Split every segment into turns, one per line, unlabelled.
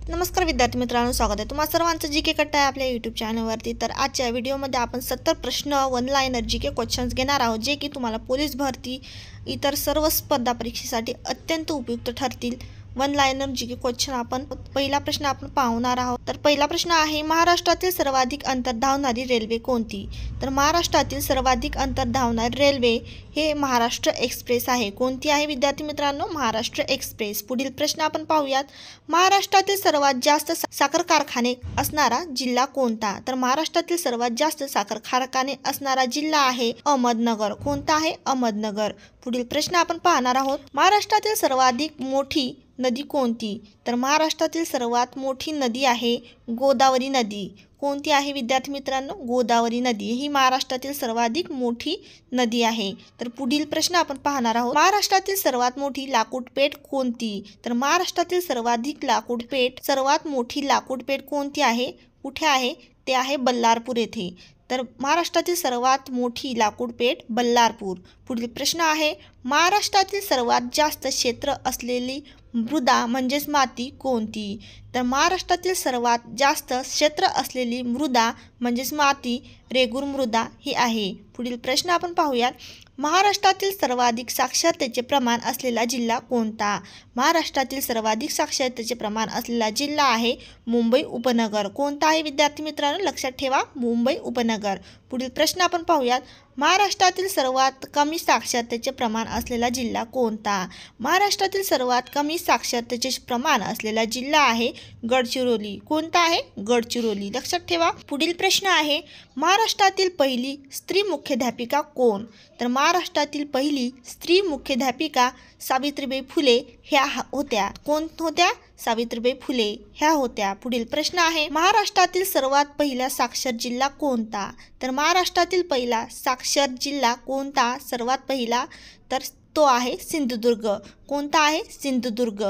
नमस्कार विद्यार्थी मित्रांनो, स्वागत आहे तुम्हा सर्वांचं जी के कट्टा आहे आपल्या यूट्यूब चॅनलवरती। तर आजच्या व्हिडिओमध्ये आपण 70 प्रश्न वन लाइनर जी के क्वेश्चन्स घेणार आहोत, जे की तुम्हाला पोलीस भरती इतर सर्व स्पर्धा परीक्षेसाठी अत्यंत उपयुक्त ठरतील। वन लाइनर जी के क्वेश्चन आपण पहिला प्रश्न आपण पाहणार आहोत। तर पहिला प्रश्न आहे, महाराष्ट्रातील सर्वाधिक अंतर धावणारी रेल्वे कोणती? तर महाराष्ट्रातील सर्वाधिक अंतर धावणारी रेल्वे हे महाराष्ट्र एक्सप्रेस आहे। कोणती आहे विद्यार्थी मित्रांनो? महाराष्ट्र एक्सप्रेस। पुढील प्रश्न आपण पाहूयात, महाराष्ट्रातील सर्वात जास्त साखर कारखाने असणारा जिल्हा कोणता? तर महाराष्ट्रातील सर्वात जास्त साखर कारखाने असणारा जिल्हा आहे अहमदनगर। कोणता आहे? अहमदनगर। पुढील प्रश्न आपण पाहणार आहोत, महाराष्ट्रातील सर्वाधिक मोठी नदी कोणती? तर महाराष्ट्रातील सर्वात मोठी नदी आहे गोदावरी नदी। कोणती आहे विद्यार्थी मित्रांनो? गोदावरी नदी ही महाराष्ट्रातील सर्वाधिक मोठी नदी आहे। तर पुढील प्रश्न आपण पाहणार आहोत, महाराष्ट्रातील सर्वात मोठी लाकूडपेठ कोणती? तर महाराष्ट्रातील सर्वात मोठी लाकूडपेठ कोणती आहे? कुठे आहे? ते आहे बल्लारपूर येथे। तर महाराष्ट्रातील सर्वात मोठी लाकूडपेठ बल्लारपूर। पुढील प्रश्न आहे, महाराष्ट्रातील सर्वात जास्त क्षेत्र असलेली मृदा म्हणजेच माती कोणती? तर महाराष्ट्रातील सर्वात जास्त क्षेत्र असलेली मृदा म्हणजेच माती रेगूर मृदा ही आहे। पुढील प्रश्न आपण पाहूयात, महाराष्ट्रातील सर्वाधिक साक्षरतेचे प्रमाण असलेला जिल्हा कोणता? महाराष्ट्रातील सर्वाधिक साक्षरतेचे प्रमाण असलेला जिल्हा आहे मुंबई उपनगर। कोणता आहे विद्यार्थी मित्रांनो? लक्षात ठेवा, मुंबई उपनगर। पुढील प्रश्न आपण पाहूयात, महाराष्ट्रातील सर्वात कमी साक्षरतेचे प्रमाण असलेला जिल्हा कोणता? महाराष्ट्रातील सर्वात कमी साक्षरतेचे प्रमाण असलेला जिल्हा आहे गडचिरोली। कोणता आहे? गडचिरोली। लक्षात ठेवा। पुढील प्रश्न आहे, महाराष्ट्रातील पहिली स्त्री मुख्याध्यापिका कोण? तर महाराष्ट्रातील पहिली स्त्री मुख्याध्यापिका सावित्रीबाई फुले ह्या होत्या। कोण होत्या? सावित्रीबाई फुले ह्या होत्या। पुढील प्रश्न आहे, महाराष्ट्रातील सर्वात पहिला साक्षर जिल्हा कोणता? तर महाराष्ट्रातील पहिला साक्षर जिल्हा कोणता सर्वात पहिला? तर तो आहे सिंधुदुर्ग। कोणता आहे? सिंधुदुर्ग।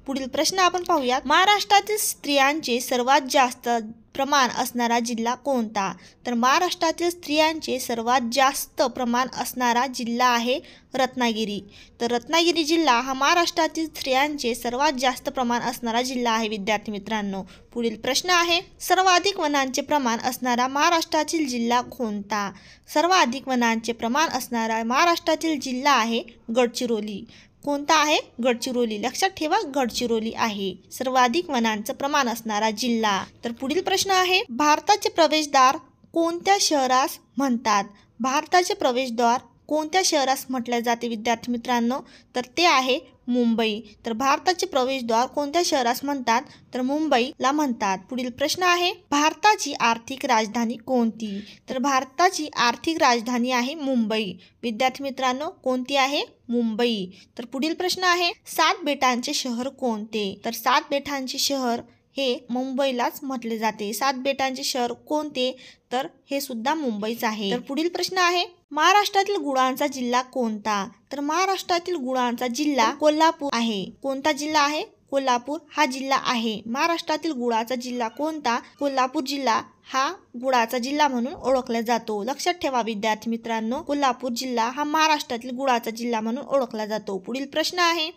पुढील प्रश्न आपण पाहूयात, महाराष्ट्रातील स्त्रियांचे सर्वात जास्त प्रमाण असणारा जिल्हा कोणता? तर महाराष्ट्रातील स्त्रियांचे सर्वात जास्त प्रमाण असणारा जिल्हा आहे रत्नागिरी। तर रत्नागिरी जिल्हा हा महाराष्ट्रातील स्त्रियांचे सर्वात जास्त प्रमाण असणारा जिल्हा आहे विद्यार्थी मित्रांनो। पुढील प्रश्न आहे, सर्वाधिक वनांचे प्रमाण असणारा महाराष्ट्रातील जिल्हा कोणता? सर्वाधिक वनांचे प्रमाण असणारा महाराष्ट्रातील जिल्हा आहे गडचिरोली। कोणता आहे? गडचिरोली। लक्षात ठेवा, गडचिरोली आहे सर्वाधिक वनांचं प्रमाण असणारा जिल्हा। तर पुढील प्रश्न आहे, भारताचे प्रवेशद्वार कोणत्या शहरास म्हणतात? भारताचे प्रवेशद्वार कोणत्या शहरास म्हटले जाते विद्यार्थी मित्रांनो? तर ते आहे मुंबई। तर भारताचे प्रवेशद्वार कोणत्या शहरास म्हणतात? तर मुंबईला म्हणतात। पुढील प्रश्न आहे, भारताची आर्थिक राजधानी कोणती? तर भारताची आर्थिक राजधानी आहे मुंबई। विद्यार्थी मित्रांनो, कोणती आहे? मुंबई। तर पुढील प्रश्न आहे, 7 बेटांचे शहर कोणते? तर 7 बेटांचे शहर हे मुंबईलाच म्हटले जाते। 7 बेटांचे शहर कोणते? तर हे सुद्धा मुंबईच आहे। तर पुढील प्रश्न आहे, महाराष्ट्रातील गुळांचा जिल्हा कोणता? तर महाराष्ट्रातील गुळांचा जिल्हा कोल्हापूर आहे। कोणता जिल्हा आहे? कोल्हापूर हा जिल्हा आहे। महाराष्ट्रातील गुळाचा जिल्हा कोणता? कोल्हापूर जिल्हा हा गुळाचा जिल्हा म्हणून ओळखला जातो। लक्षात ठेवा विद्यार्थी मित्रांनो, कोल्हापूर जिल्हा हा महाराष्ट्रातील गुळाचा जिल्हा म्हणून ओळखला जातो। पुढील प्रश्न आहे,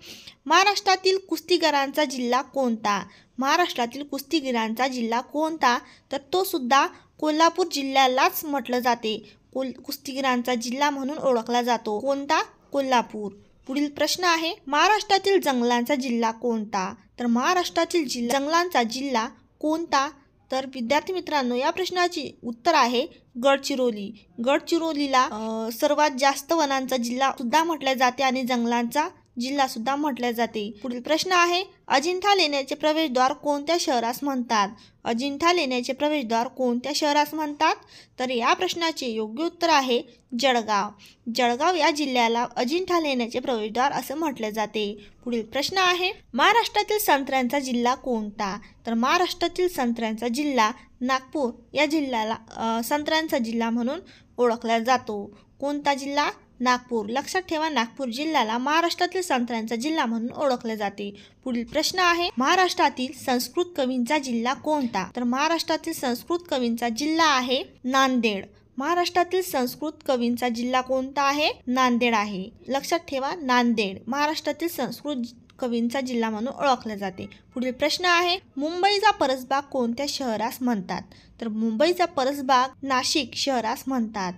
महाराष्ट्रातील कुस्तीगीरांचा जिल्हा कोणता? महाराष्ट्रातील कुस्तीगीरांचा जिल्हा कोणता? तर तो सुद्धा कोल्हापूर जिल्ह्यालाच म्हटलं जाते। कुस्तीगीरांचा जिल्हा म्हणून ओळखला जातो। कोणता? कोल्हापूर। पुढील प्रश्न आहे, महाराष्ट्रातील जंगलांचा जिल्हा कोणता? तर महाराष्ट्रातील जंगलांचा जिल्हा कोणता? तर विद्यार्थी मित्रांनो, या प्रश्नाचे उत्तर आहे गडचिरोली। गडचिरोलीला सर्वात जास्त वनांचा जिल्हा सुद्धा म्हटले जाते आणि जंगलांचा जिल्हा सुद्धा म्हटले जाते। पुढील प्रश्न आहे, अजिंठा लेण्याचे प्रवेशद्वार कोणत्या शहरास म्हणतात? अजिंठा लेण्याचे प्रवेशद्वार कोणत्या शहरास म्हणतात? तर या प्रश्नाचे योग्य उत्तर आहे जळगाव। जळगाव या जिल्ह्याला अजिंठा लेण्याचे प्रवेशद्वार असे म्हटले जाते। पुढील प्रश्न आहे, महाराष्ट्रातील संत्र्यांचा जिल्हा कोणता? तर महाराष्ट्रातील संत्र्यांचा जिल्हा नागपूर या जिल्ह्याला संत्र्यांचा जिल्हा म्हणून ओळखला जातो। कोणता जिल्हा? नागपूर। लक्षात ठेवा, नागपूर जिल्ह्याला महाराष्ट्रातील संत्र्यांचा जिल्हा म्हणून ओळखले जाते। पुढील प्रश्न आहे, महाराष्ट्रातील संस्कृत कवींचा जिल्हा कोणता? तर महाराष्ट्रातील संस्कृत कवींचा जिल्हा आहे नांदेड। महाराष्ट्रातील संस्कृत कवींचा जिल्हा कोणता आहे? नांदेड आहे। लक्षात ठेवा, नांदेड महाराष्ट्रातील संस्कृत कवींचा जिल्हा म्हणून ओळखले जाते. पुढील प्रश्न आहे, मुंबईचा परसबाग कोणत्या शहरास म्हणतात? तर मुंबईचा परसबाग नाशिक शहरास म्हणतात.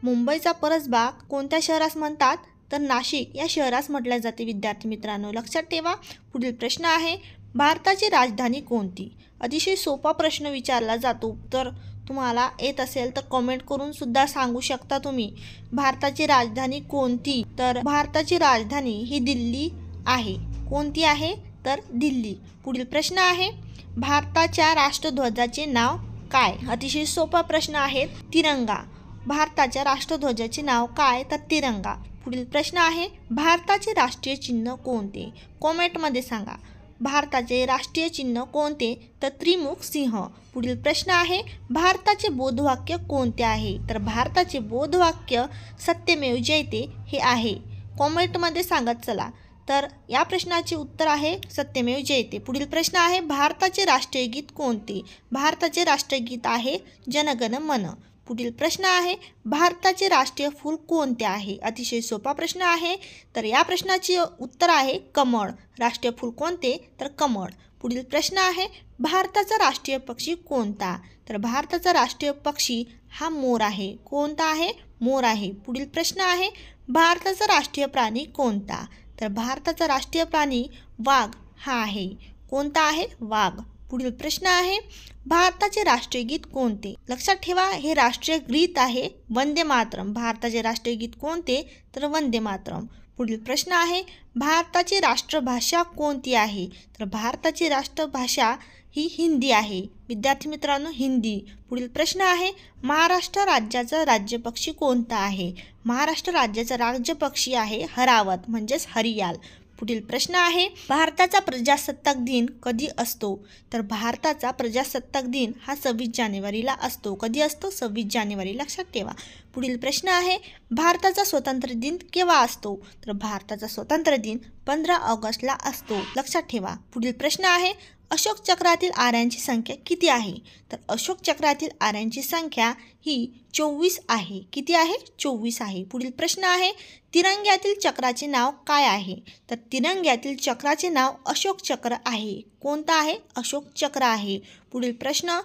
मुंबईचा परसबाग कोणत्या शहरास म्हणतात? तर नाशिक या शहरास म्हटले जाते. विद्यार्थी मित्रांनो लक्षात ठेवा. पुढील प्रश्न आहे, भारताची राजधानी कोणती? अतिशय सोपा प्रश्न विचारला जातो. तर तुम्हाला येत असेल तर कमेंट करून सुद्धा सांगू शकता तुम्ही. भारताची राजधानी कोणती? तर भारताची राजधानी ही दिल्ली आहे. कोणती आहे? तर दिल्ली. पुढील प्रश्न आहे, भारताच्या राष्ट्रध्वजाचे नाव काय? अतिशय सोपा प्रश्न आहे. तिरंगा. भारताच्या राष्ट्रध्वजाचे नाव काय? तर तिरंगा. पुढील प्रश्न आहे, भारताचे राष्ट्रीय चिन्ह कोणते? कमेंटमध्ये सांगा. भारताचे राष्ट्रीय चिन्ह कोणते? तर त्रिमुख सिंह. पुढील प्रश्न आहे, भारताचे बोधवाक्य कोणते आहे? तर भारताचे बोधवाक्य सत्यमेव जयते हे आहे. कमेंटमध्ये सांगत चला. तर या प्रश्नाचे उत्तर आहे सत्यमेव जयते. पुढील प्रश्न आहे, भारताचे राष्ट्रीय गीत कोणते? भारताचे राष्ट्रीय गीत आहे जनगण मन. पुढील प्रश्न आहे, भारताचे राष्ट्रीय फूल कोणते आहे? अतिशय सोपा प्रश्न आहे. तर या प्रश्नाचे उत्तर आहे कमळ. राष्ट्रीय फूल कोणते? तर कमळ. पुढील प्रश्न आहे, भारताचा राष्ट्रीय पक्षी कोणता? तर भारताचा राष्ट्रीय पक्षी हा मोर आहे. कोणता आहे? मोर आहे. पुढील प्रश्न आहे, भारताचा राष्ट्रीय प्राणी कोणता? तर भारताचा राष्ट्रीय प्राणी वाघ हा आहे. कोणता आहे? वाघ. पुढील प्रश्न आहे, भारताचे राष्ट्रीय गीत कोणते? लक्षात ठेवा, हे राष्ट्रीय गीत आहे वंदे मातरम. भारताचे राष्ट्रीय गीत कोणते? तर वंदे मातरम. पुढील प्रश्न आहे, भारताची राष्ट्रभाषा कोणती आहे? तर भारताची राष्ट्रभाषा ही हिंदी आहे. विद्यार्थी मित्रांनो, हिंदी. पुढील प्रश्न आहे, महाराष्ट्र राज्याचा राज्यपक्षी कोणता आहे? महाराष्ट्र राज्याचा राज्यपक्षी आहे हरावत म्हणजेच हरियाल. पुढील प्रश्न आहे, भारताचा प्रजासत्ताक दिन कधी असतो? तर भारताचा प्रजासत्ताक दिन हा 26 जानेवारीला असतो. कधी असतो? 26 जानेवारी. लक्षात ठेवा. पुढील प्रश्न आहे, भारताचा स्वातंत्र्य दिन केव्हा असतो? तर भारताचा स्वातंत्र्य दिन 15 ऑगस्टला असतो. लक्षात ठेवा. पुढील प्रश्न आहे, अशोक चक्रातील आऱ्यांची संख्या किती आहे? तर अशोक चक्रातील आऱ्यांची संख्या ही 24 आहे. किती आहे? 24 आहे. पुढील प्रश्न आहे, तिरंग्यातील चक्राचे नाव काय आहे? तर तिरंग्यातील चक्राचे नाव अशोक चक्र आहे. कोणता आहे? अशोक चक्र आहे. पुढील प्रश्न,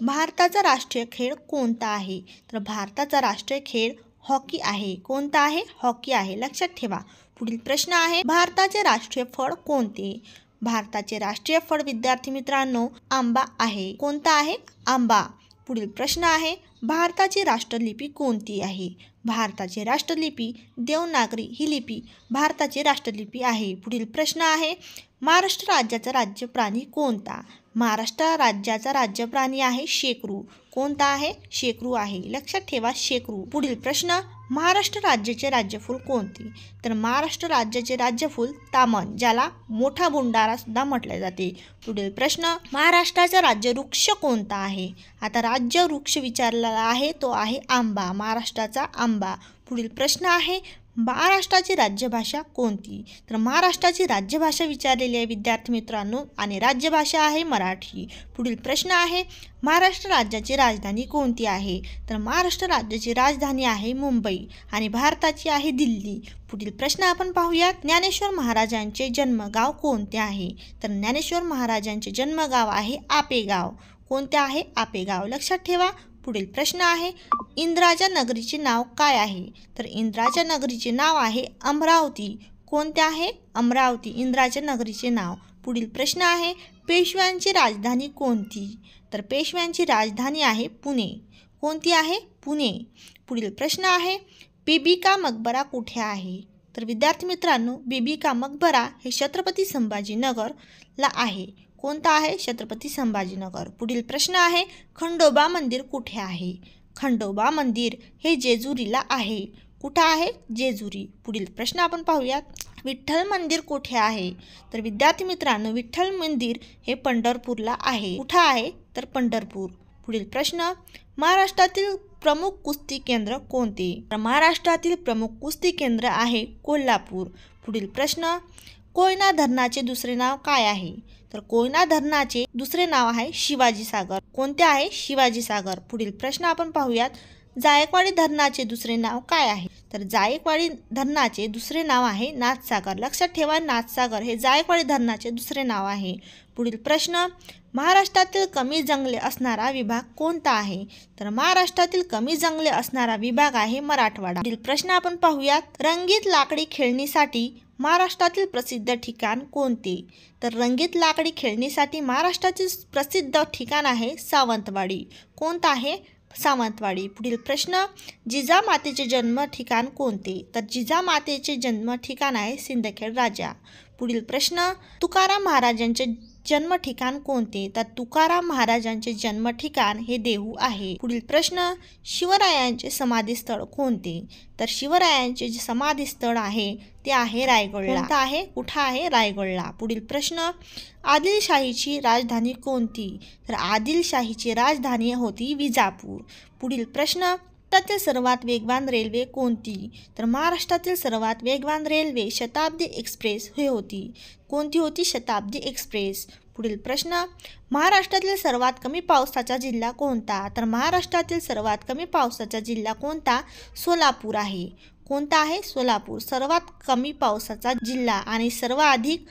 भारताचा राष्ट्रीय खेळ कोणता आहे? तर भारताचा राष्ट्रीय खेळ हॉकी आहे. कोणता आहे? हॉकी आहे. लक्षात ठेवा. पुढील प्रश्न आहे, भारताचे राष्ट्रीय फळ कोणते? भारताचे राष्ट्रीय फळ विद्यार्थी मित्रांनो आंबा आहे. कोणता आहे? आंबा. पुढील प्रश्न आहे, भारताची राष्ट्रलिपी कोणती आहे? भारताची राष्ट्रलिपी देवनागरी ही लिपी भारताची राष्ट्रलिपी आहे. पुढील प्रश्न आहे, महाराष्ट्र राज्याचा राज्य प्राणी कोणता? महाराष्ट्र राज्याचा राज्य प्राणी आहे शेकरू. कोणता आहे? शेकरू आहे. लक्षात ठेवा, शेकरू. पुढील प्रश्न, महाराष्ट्र राज्याचे राज्यफूल कोणते? तर महाराष्ट्र राज्याचे राज्यफूल तामन, ज्याला मोठा बुंडारा सुद्धा म्हटले जाते. पुढील प्रश्न, महाराष्ट्राचा राज्यवृक्ष कोणता आहे? आता राज्यवृक्ष विचारलेला आहे तो आहे आंबा. महाराष्ट्राचा आंबा. पुढील प्रश्न आहे, महाराष्ट्राची राज्यभाषा कोणती? तर महाराष्ट्राची राज्यभाषा विचारलेली आहे विद्यार्थी मित्रांनो आणि राज्यभाषा आहे मराठी. पुढील प्रश्न आहे, महाराष्ट्र राज्याची राजधानी कोणती आहे? तर महाराष्ट्र राज्याची राजधानी आहे मुंबई आणि भारताची आहे दिल्ली. पुढील प्रश्न आपण पाहूयात, ज्ञानेश्वर महाराजांचे जन्मगाव कोणते आहे? तर ज्ञानेश्वर महाराजांचे जन्मगाव आहे आपेगाव. कोणते आहे? आपेगाव. लक्षात ठेवा. पुढील प्रश्न आहे, इंद्राच्या नगरीचे नाव काय आहे? तर इंद्राच्या नगरीचे नाव आहे अमरावती. कोणते आहे? अमरावती. इंद्राच्या नगरीचे नाव. पुढील प्रश्न आहे, पेशव्यांची राजधानी कोणती? तर पेशव्यांची राजधानी आहे पुणे. कोणती आहे? पुणे. पुढील प्रश्न आहे, बीबी का मकबरा कुठे आहे? तर विद्यार्थी मित्रांनो, बीबी का मकबरा हे छत्रपती संभाजीनगरला आहे. कोणता आहे? छत्रपती संभाजीनगर. पुढील प्रश्न आहे, खंडोबा मंदिर कुठे आहे? खंडोबा मंदिर हे जेजुरीला आहे. कुठं आहे? जेजुरी. पुढील प्रश्न आपण पाहूयात, विठ्ठल मंदिर कुठे आहे? तर विद्यार्थी मित्रांनो, विठ्ठल मंदिर हे पंढरपूरला आहे. कुठं आहे? तर पंढरपूर. पुढील प्रश्न, महाराष्ट्रातील प्रमुख कुस्ती केंद्र कोणते? तर महाराष्ट्रातील प्रमुख कुस्ती केंद्र आहे कोल्हापूर. पुढील प्रश्न, कोयना धरणाचे दुसरे नाव काय आहे? तर कोयना धरणाचे दुसरे नाव आहे शिवाजी सागर. कोणते आहे? शिवाजी सागर. पुढील प्रश्न आपण पाहूयात, जायकवाडी धरणाचे दुसरे नाव काय आहे? तर जायकवाडी धरणाचे दुसरे नाव आहे नाथसागर. लक्षात ठेवा, नाथसागर हे जायकवाडी धरणाचे दुसरे नाव आहे. पुढील प्रश्न, महाराष्ट्रातील कमी जंगले असणारा विभाग कोणता आहे? तर महाराष्ट्रातील कमी जंगले असणारा विभाग आहे मराठवाडा. पुढील प्रश्न आपण पाहूयात, रंगीत लाकडी खेळणीसाठी महाराष्ट्रातील प्रसिद्ध ठिकाण कोणते? तर रंगीत लाकडी खेळणीसाठी महाराष्ट्रातील प्रसिद्ध ठिकाण आहे सावंतवाडी. कोणतं आहे? सावंतवाडी. पुढील प्रश्न, जिजामातेचे जन्म ठिकाण कोणते? तर जिजामातेचे जन्म ठिकाण आहे सिंदखेड राजा. पुढील प्रश्न, तुकाराम महाराजांचे जन्म ठिकाण कोणते? तर तुकाराम महाराजांचे जन्म ठिकाण हे देहू आहे. पुढील प्रश्न, शिवरायांचे समाधीस्थळ कोणते? तर शिवरायांचे जे समाधीस्थळ आहे ते आहे रायगडला. कोणतं आहे? कुठं आहे? रायगडला. पुढील प्रश्न, आदिलशाहीची राजधानी कोणती? तर आदिलशाहीची राजधानी होती विजापूर. पुढील प्रश्न, महाराष्ट्रातील सर्वात वेगवान रेल्वे कोणती? तर महाराष्ट्रातील सर्वात वेगवान रेल्वे शताब्दी एक्सप्रेस हे होती. कोणती होती? शताब्दी एक्सप्रेस. पुढील प्रश्न, महाराष्ट्रातील सर्वात कमी पावसाचा जिल्हा कोणता? तर महाराष्ट्रातील सर्वात कमी पावसाचा जिल्हा कोणता? सोलापूर आहे. कोणता आहे? सोलापूर. सर्वात कमी पावसाचा जिल्हा आणि सर्वाधिक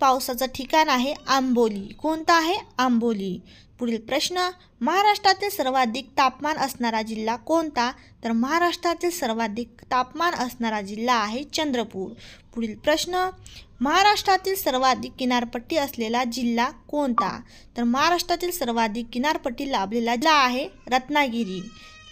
पावसाचं ठिकाण आहे आंबोली. कोणता आहे? आंबोली. पुढील प्रश्न, महाराष्ट्रातील सर्वाधिक तापमान असणारा जिल्हा कोणता? तर महाराष्ट्रातील सर्वाधिक तापमान असणारा जिल्हा आहे चंद्रपूर. पुढील प्रश्न, महाराष्ट्रातील सर्वाधिक किनारपट्टी असलेला जिल्हा कोणता? तर महाराष्ट्रातील सर्वाधिक किनारपट्टी लाभलेला जिल्हा आहे रत्नागिरी.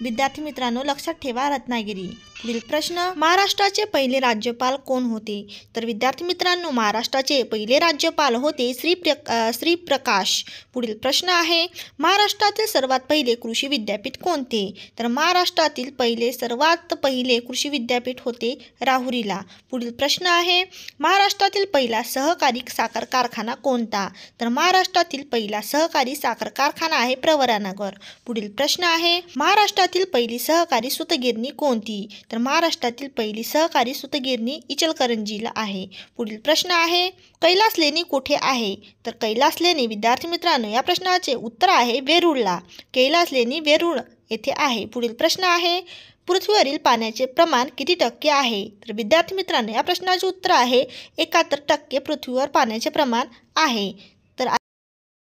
विद्यार्थी मित्रांनो, लक्षात ठेवा, रत्नागिरी. पुढील प्रश्न, महाराष्ट्राचे पहिले राज्यपाल कोण होते? तर विद्यार्थी मित्रांनो, महाराष्ट्राचे पहिले राज्यपाल होते श्री प्रकाश. पुढील प्रश्न आहे, महाराष्ट्रातील सर्वात पहिले कृषी विद्यापीठ कोणते? तर महाराष्ट्रातील सर्वात पहिले कृषी विद्यापीठ होते राहुरीला. पुढील प्रश्न आहे, महाराष्ट्रातील पहिला सहकारी साखर कारखाना कोणता? तर महाराष्ट्रातील पहिला सहकारी साखर कारखाना आहे प्रवरानगर. पुढील प्रश्न आहे, महाराष्ट्रातील पहिली सहकारी सूतगिरणी कोणती? तर महाराष्ट्रातील पहिली सहकारी सूतगिरणी इचलकरंजीला आहे. पुढील प्रश्न आहे, कैलास लेणी कुठे आहे? तर कैलास लेणी, विद्यार्थी मित्रांनो, या प्रश्नाचे उत्तर आहे वेरूळला. कैलास लेणी वेरूळ येथे आहे. पुढील प्रश्न आहे, पृथ्वीवरील पाण्याचे प्रमाण किती टक्के आहे? तर विद्यार्थी मित्रांनो, या प्रश्नाचे उत्तर आहे 71% पृथ्वीवर पाण्याचे प्रमाण आहे.